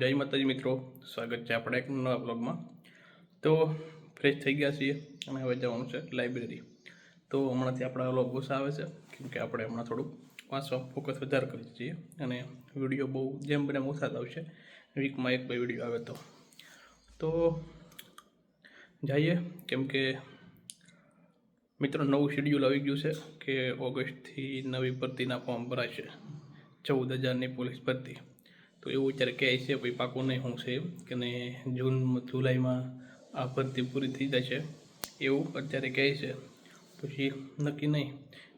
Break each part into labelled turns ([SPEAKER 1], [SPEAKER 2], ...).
[SPEAKER 1] જય માતાજી મિત્રો, સ્વાગત છે આપણે એક નવા બ્લોગમાં। તો ફ્રેશ થઈ ગયા છીએ અને હવે જવાનું છે લાઇબ્રેરી। તો હમણાંથી આપણા બ્લોગ ઓછા આવે છે કેમ કે આપણે હમણાં થોડુંક વાંચવા ફોકસ વધારે કરીએ છીએ અને વિડીયો બહુ જેમ બને ઓછા જ આવશે, વીકમાં 1-2 વિડીયો આવે તો જઈએ કેમ કે મિત્રો નવું શેડ્યુલ આવી ગયું છે કે ઓગસ્ટથી નવી ભરતીના ફોર્મ ભરાશે, 14,000ની પોલીસ ભરતી। તો એવું અત્યારે કહે છે, ભાઈ પાકું નહીં શું છે કે ને જુલાઈમાં આ ભરતી પૂરી થઈ જશે એવું અત્યારે કહે છે, પછી નક્કી નહીં।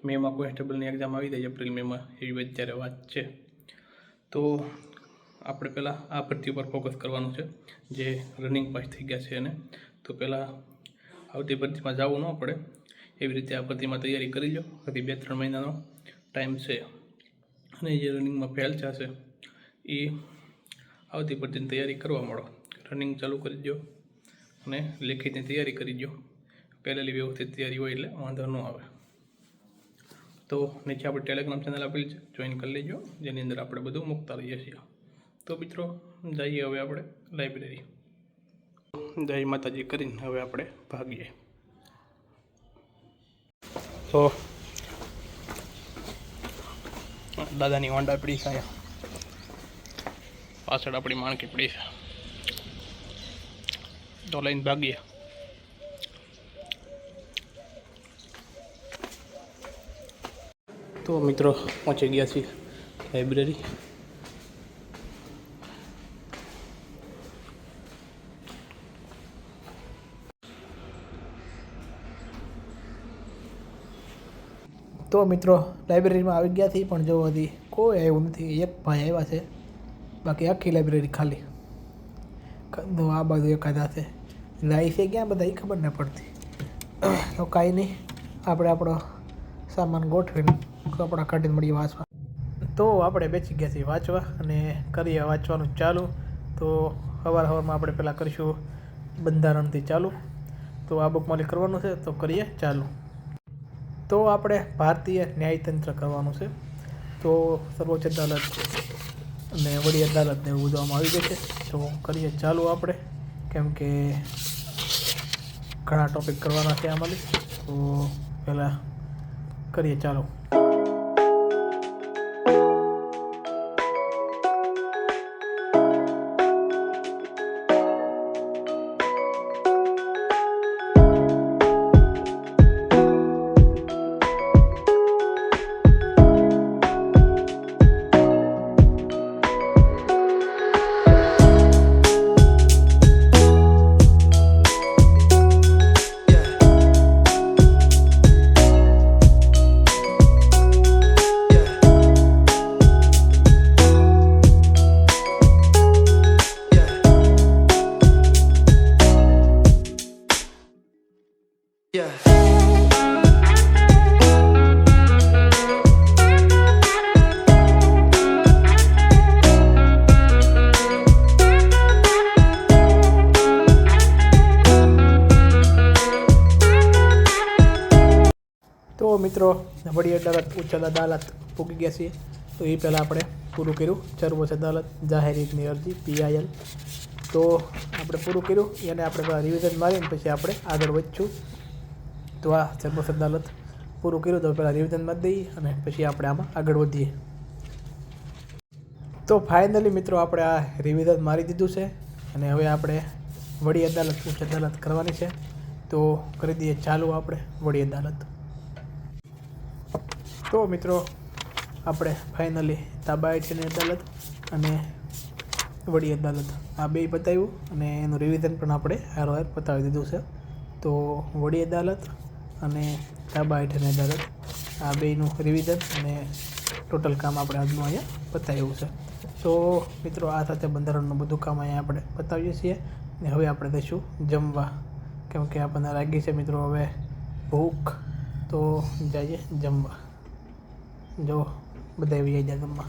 [SPEAKER 1] મેમાં કોન્સ્ટેબલની એક્ઝામ આવી જાય એપ્રિલ મેમાં, એવી અત્યારે વાત છે। તો આપણે પહેલાં આ ભરતી ઉપર ફોકસ કરવાનું છે, જે રનિંગ પાસ થઈ ગયા છે એને। તો પહેલાં આવતી ભરતીમાં જવું ન પડે એવી રીતે આ ભરતીમાં તૈયારી કરી લો, હજી 2-3 મહિનાનો ટાઈમ છે। અને જે રનિંગમાં ફેલ થશે એ આવતી ભરતીની તૈયારી કરવા માંડો, રનિંગ ચાલુ કરી દો અને લેખિતની તૈયારી કરી દો। પહેલેથી વ્યવસ્થિત તૈયારી હોય એટલે વાંધો ન આવે। તો નીચે આપણે ટેલિગ્રામ ચેનલ આપેલી છે, જોઈન કરી લેજો, જેની અંદર આપણે બધું મૂકતા રહીએ છીએ। તો મિત્રો જઈએ હવે આપણે લાઇબ્રેરી। જય માતાજી કરીને હવે આપણે ભાગીએ। તો દાદાની હોન્ડા પડી છે, અહીંયા પાછળ આપણી માણકી પડી છે, તો લઈને ભાગીએ। તો મિત્રો પહોંચી ગયા છીએ લાઇબ્રેરી। તો મિત્રો લાઇબ્રેરીમાં આવી ગયા છીએ, પણ જો હજી કોઈ આવ્યું નથી, એક ભાઈ આવ્યા છે, બાકી આખી લાઇબ્રેરી ખાલી। તો આ બાજુ એકાદા છે, જાય છે ક્યાં બધા એ ખબર ન પડતી। તો કાંઈ નહીં, આપણે આપણો સામાન ગોઠવીને કપડાં કાઢીને મળીએ વાંચવા। તો આપણે બેસી ગયા છીએ વાંચવા અને કરીએ વાંચવાનું ચાલુ। તો સવારમાં આપણે પહેલાં કરીશું બંધારણથી ચાલુ। તો આ બુકમાંથી કરવાનું છે, તો કરીએ ચાલુ। તો આપણે ભારતીય ન્યાયતંત્ર કરવાનું છે। તો સર્વોચ્ચ અદાલત અને વડી અદાલતને એવું બધું આવી ગયું છે, તો કરીએ ચાલુ આપણે, કેમ કે ઘણા ટૉપિક કરવાના છે આમાંથી। તો પહેલાં કરીએ ચાલુ। તો મિત્રો વડી અદાલત ઉચ્ચ અદાલત પૂકી ગયા છીએ। તો એ પહેલાં આપણે પૂરું કર્યું સર્વોચ્ચ અદાલત જાહેર હિતની અરજી PIL। તો આપણે પૂરું કર્યું, એને આપણે રિવિઝન મારીને પછી આપણે આગળ વધશું। તો આ સર્વોચ્ચ અદાલત પૂરું કર્યું, તો પહેલાં રિવિઝન મારી દઈએ અને પછી આપણે આમાં આગળ વધીએ। તો ફાઇનલી મિત્રો આપણે આ રિવિઝન મારી દીધું છે અને હવે આપણે વડી અદાલત ઉચ્ચ અદાલત કરવાની છે। તો કરી દઈએ ચાલુ આપણે વડી અદાલત। તો મિત્રો આપણે ફાઇનલી તાબા હેઠળની અદાલત અને વડી અદાલત આ બે પતાવ્યું અને એનું રિવિઝન પણ આપણે હારોહાર પતાવી દીધું છે। તો વડી અદાલત અને તાબા હેઠળની અદાલત આ બેનું રિવિઝન અને ટોટલ કામ આપણે આજનું અહીંયા પતાવ્યું છે। તો મિત્રો આ સાથે બંધારણનું બધું કામ અહીંયા આપણે પતાવીએ છીએ અને હવે આપણે દઈશું જમવા, કેમ કે આપણને લાગી છે મિત્રો હવે ભૂખ। તો જઈએ જમવા। જો બધા આવી જાય જમવા।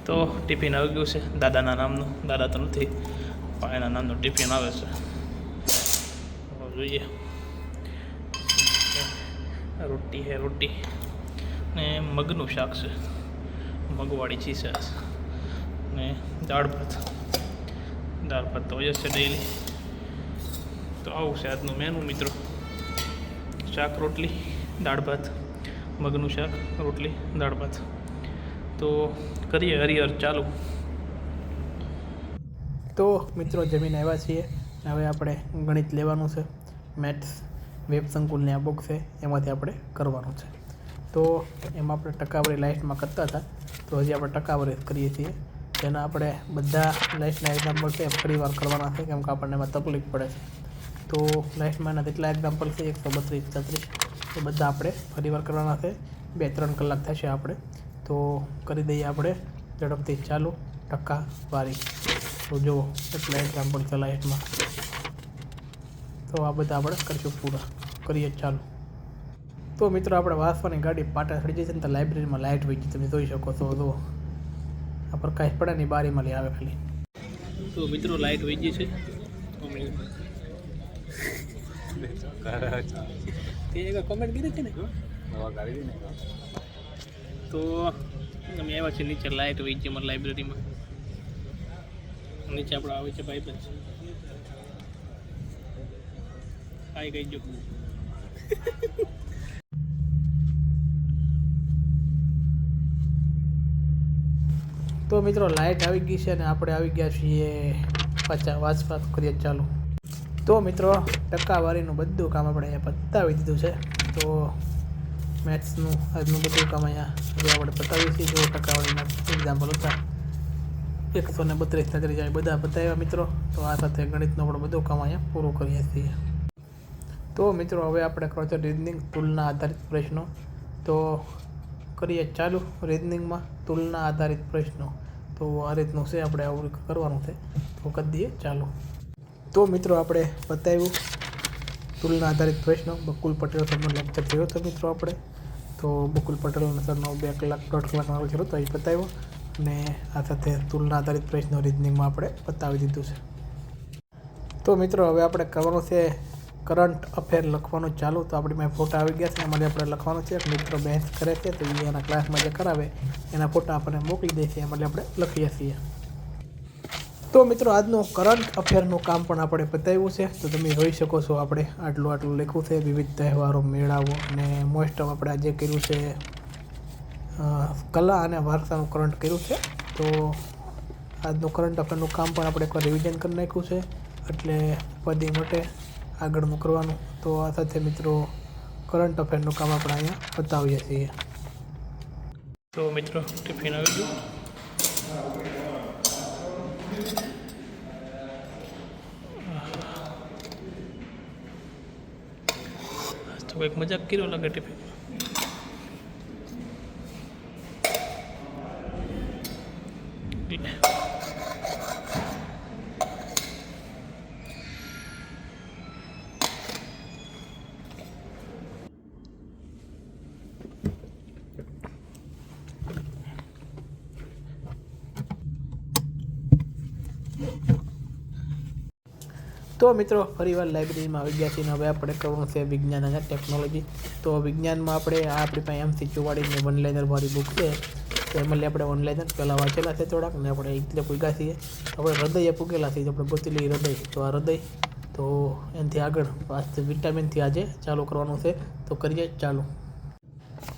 [SPEAKER 1] તો ટિફિન આવી ગયું છે દાદાના નામનું, દાદા તો નથી પણ એના નામનું ટિફિન આવે છે, જોઈએ। રોટી છે, રોટી ને મગનું શાક છે, મગવાળી ચીઝ ને દાળ ભાત તો હોય જ છે ડેઈલી. તો આવું છે આજનું મેનુ મિત્રો. શાક રોટલી દાળ ભાત, મગનું શાક રોટલી દાળ ભાત. તો કરીએ હરિહર ચાલુ. તો મિત્રો જમીન આવ્યા છીએ. હવે આપણે ગણિત લેવાનું છે. મેથ્સ વેબ સંકુલની આ બુક છે એમાંથી આપણે કરવાનું છે. તો એમાં આપણે ટકાવારી લાસ્ટમાં કરતા હતા, તો હજી આપણે ટકાવારી કરીએ છીએ. જેના આપણે બધા લાસ્ટના એક્ઝામ્પલ છે ફરીવાર કરવાના છે, કેમ કે આપણને એમાં તકલીફ પડે છે. તો લાસ્ટમાં એના જેટલા એક્ઝામ્પલ છે 132, 36 એ બધા આપણે ફરીવાર કરવાના છે. 2-3 કલાક થશે આપણે. તો કરી દઈએ આપણે ઝડપથી ચાલુ ટકાવારી. તો જુઓ એટલા એક્ઝામ્પલ છે લાસ્ટમાં. તો આ બધા આપણે કરીશું પૂરા. કરીએ ચાલુ. તો મિત્રો આપણે વાંચવાની ગાડી પાટા ચડી જશે ને તો લાઇબ્રેરીમાં લાઇટ વહી ગઈ, તમે જોઈ શકો છો. જુઓ આ પ્રકાશ પડે ની બારીમાં લઈ આવે ખાલી. તો મિત્રો લાઇટ વહી ગઈ છે. તે એક કોમેન્ટ કરી હતી ને, તો અમે આવ્યા છીએ નીચે. લાઇટ વહી ગઈ અમારી લાઇબ્રેરીમાં. નીચે આપણે આવે છે ભાઈબંધ. હાય કહી જો. તો મિત્રો લાઇટ આવી ગઈ છે અને આપણે આવી ગયા છીએ પાછા વાંચપાત કરીએ ચાલુ. તો મિત્રો ટકાવારીનું બધું કામ આપણે અહીંયા પતાવી દીધું છે. તો મેથ્સનું આજનું બધું કામ અહીંયા જે આપણે પતાવી છીએ. જો ટકાવારીના એક્ઝામ્પલ હતા 132, 33 બધા બતાવ્યા મિત્રો. તો આ સાથે ગણિતનું આપણે બધું કામ અહીંયા પૂરું કરીએ છીએ. તો મિત્રો હવે આપણે કરો છો રીઝનિંગ તુલના આધારિત પ્રશ્નો. તો કરીએ ચાલુ. રીઝનિંગમાં તુલના આધારિત પ્રશ્નો. તો આ રીતનું છે, આપણે આવું કરવાનું છે. તો કરી દઈએ ચાલુ. તો મિત્રો આપણે બતાવ્યું તુલના આધારિત પ્રશ્નો. બકુલ પટેલ સરનો લેક્ચર થયો હતો મિત્રો આપણે. તો બકુલ પટેલ સરનો 2 કલાક 1.5 કલાકનો લેક્ચર હતો, એ બતાવ્યો. અને આ સાથે તુલના આધારિત પ્રશ્નો રીઝનિંગમાં આપણે બતાવી દીધું છે. તો મિત્રો હવે આપણે કરવાનું છે કરંટ અફેર લખવાનું ચાલુ. તો આપણી મેં ફોટા આવી ગયા છે, એમાં આપણે લખવાનું છે. મિત્રો બેન્ચ કરે છે તો એના ક્લાસમાં જે કરાવે એના ફોટા આપણને મોકલી દે છે, એમાં આપણે લખીએ છીએ. તો મિત્રો આજનું કરંટ અફેરનું કામ પણ આપણે બતાવ્યું છે. તો તમે જોઈ શકો છો આપણે આટલું લખ્યું છે. વિવિધ તહેવારો, મેળાઓ અને મોસ્ટ ઓફ આપણે આજે કર્યું છે કલા અને વારસાનું કરંટ કર્યું છે. તો આજનું કરંટ અફેરનું કામ પણ આપણે એકવાર રિવિઝન કરી નાખ્યું છે, એટલે પદી માટે આગળનું કરવાનું. તો આ સાથે મિત્રો કરંટ અફેરનું કામ આપણે અહીંયા બતાવીએ છીએ. તો મિત્રો ટિફિન આવી ગયું. તો કંઈક મજાક કર્યો લાગે ટિફિન. તો મિત્રો ફરીવાર લાઇબ્રેરીમાં આવી ગયા છીએ. હવે આપણે કરવાનું છે વિજ્ઞાન અને ટેકનોલોજી. તો વિજ્ઞાનમાં આપણે આપણી પાસે MCQ વાળી વનલાઇનર વાળી બુક છે. તો એમાં આપણે વનલાઇનર પહેલાં વાંચેલા છે થોડાક, ને આપણે એટલે પૂગ્યા છીએ. આપણે હૃદય પૂગેલા છીએ, તો આપણે ગોતી લઈએ હૃદય. તો આ હૃદય, તો એનાથી આગળ વિટામિનથી આજે ચાલુ કરવાનું છે. તો કરીએ ચાલુ.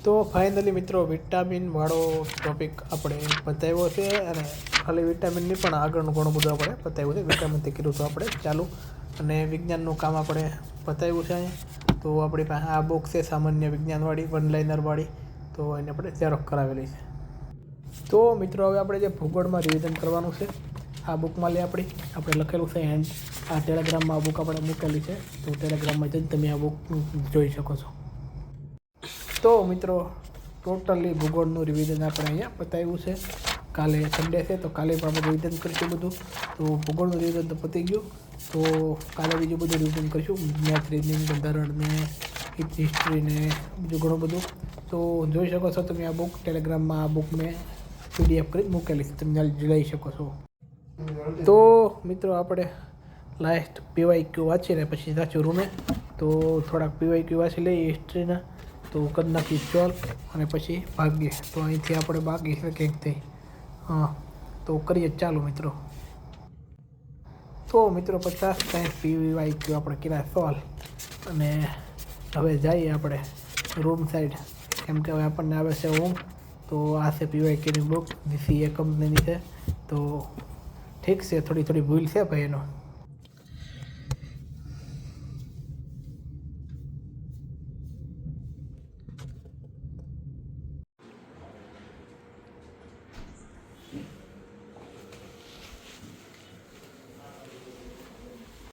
[SPEAKER 1] તો ફાઇનલી મિત્રો વિટામિનવાળો ટોપિક આપણે બતાવ્યો છે, અને ખાલી વિટામિનની પણ આગળનું ઘણું બધું આપણે બતાવ્યું છે. વિટામિનથી કર્યું તો આપણે ચાલુ, અને વિજ્ઞાનનું કામ આપણે બતાવ્યું છે અહીંયા. તો આપણી પાસે આ બુક છે સામાન્ય વિજ્ઞાનવાળી વનલાઇનરવાળી. તો એને આપણે ઝેરોક્ષ કરાવેલી છે. તો મિત્રો હવે આપણે જે ભૂગોળમાં રિવિઝન કરવાનું છે આ બુકમાં આપણે લખેલું છે. એન્ડ આ ટેલિગ્રામમાં આ બુક આપણે મૂકેલી છે. તો ટેલિગ્રામમાં જઈને તમે આ બુક જોઈ શકો છો. તો મિત્રો ટોટલી ભૂગોળનું રિવિઝન આપણે અહીંયા બતાવ્યું છે. કાલે સન્ડે છે તો કાલે પણ આપણે રિવિઝન કરીશું બધું. તો ભૂગોળનું રિવિઝન તો પતી ગયું. તો કાલે બીજું બધું રિવિઝન કરીશું. મેથ, રીઝનિંગ, બંધારણ ને હિસ્ટ્રી ને બીજું ઘણું બધું. તો જોઈ શકો છો તમે આ બુક ટેલિગ્રામમાં. આ બુક મેં PDF કરી મૂકેલી છે, તમે લઈ શકો છો. તો મિત્રો આપણે લાસ્ટ PYQ વાંચીને પછી સાચું રૂમે. તો થોડાક PYQ વાંચી લઈએ હિસ્ટ્રીના. તો કરી નાખી 12 અને પછી ભાગીએ. તો અહીંથી આપણે બાકી છે કંઈક થઈ. હા, તો
[SPEAKER 2] તો કરીએ ચાલો મિત્રો. તો મિત્રો 50 PYQ આપણે કર્યા સોલ્વ અને હવે જઈએ આપણે રૂમ સાઈડ, કેમ કે હવે આપણને આવે છે ઊંઘ. તો આ છે PYQની બુક, DCA કંપનીની છે. તો ઠીક છે, થોડી ભૂલ છે ભાઈ એનો.